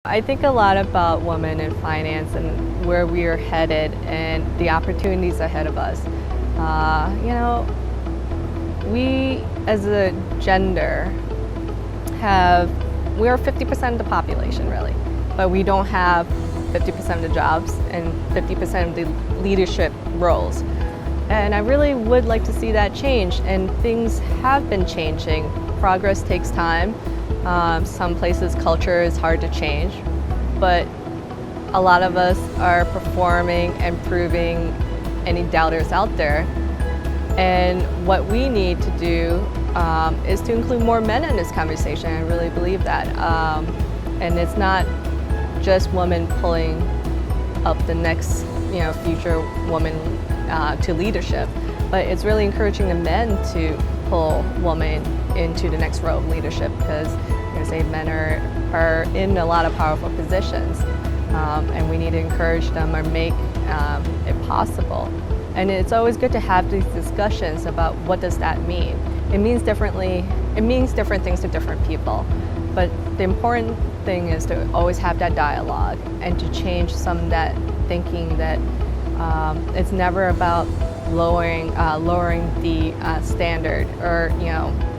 I think a lot about women in finance and where we are headed and the opportunities ahead of us. We as a gender we are 50% of the population really, but we don't have 50% of the jobs and 50% of the leadership roles. And I really would like to see that change, and things have been changing. Progress takes time. Some places culture is hard to change, but a lot of us are performing and proving any doubters out there. And what we need to do is to include more men in this conversation. I really believe that. And it's not just women pulling up the next future woman to leadership, but it's really encouraging the men to pull women into the next role of leadership, because men are in a lot of powerful positions, and we need to encourage them or make it possible. And it's always good to have these discussions about what does that mean. It means different things to different people, but the important thing is to always have that dialogue and to change some of that thinking that it's never about lowering the standard, or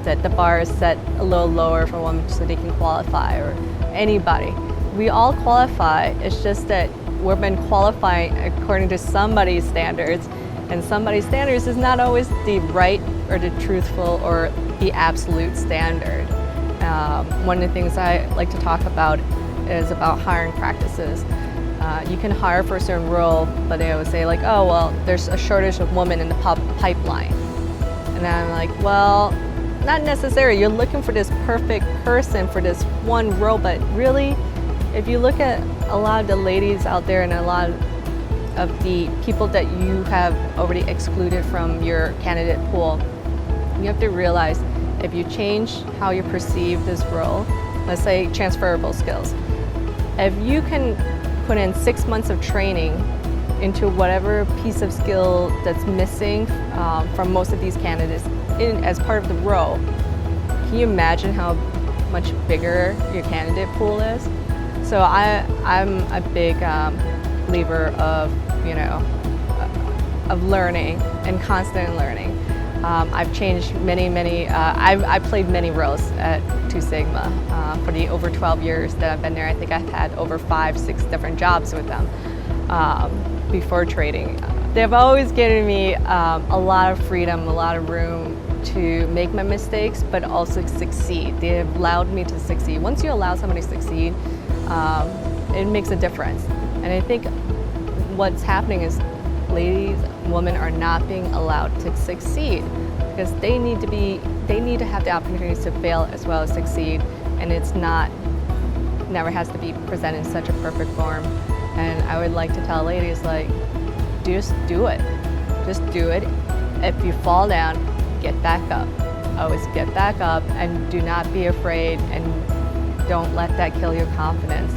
that the bar is set a little lower for women so they can qualify, or anybody. We all qualify. It's just that we've been qualifying according to somebody's standards, and somebody's standards is not always the right or the truthful or the absolute standard. One of the things I like to talk about is about hiring practices. You can hire for a certain role, but they always say like, oh, well, there's a shortage of women in the pipeline. And I'm like, well, not necessarily. You're looking for this perfect person for this one role, but really, if you look at a lot of the ladies out there and a lot of the people that you have already excluded from your candidate pool, you have to realize if you change how you perceive this role, let's say transferable skills, if you can put in 6 months of training into whatever piece of skill that's missing from most of these candidates as part of the role, can you imagine how much bigger your candidate pool is? So I'm a big believer of learning and constant learning. I've changed I played many roles at Two Sigma for the over 12 years that I've been there. I think I've had over 5-6 different jobs with them before trading. They've always given me a lot of freedom, a lot of room to make my mistakes, but also succeed. They have allowed me to succeed. Once you allow somebody to succeed, it makes a difference. And I think what's happening is women are not being allowed to succeed, because they need to have the opportunities to fail as well as succeed, and it's never has to be presented in such a perfect form. And I would like to tell ladies, like, just do it. Just do it. If you fall down, get back up. Always get back up, and do not be afraid, and don't let that kill your confidence.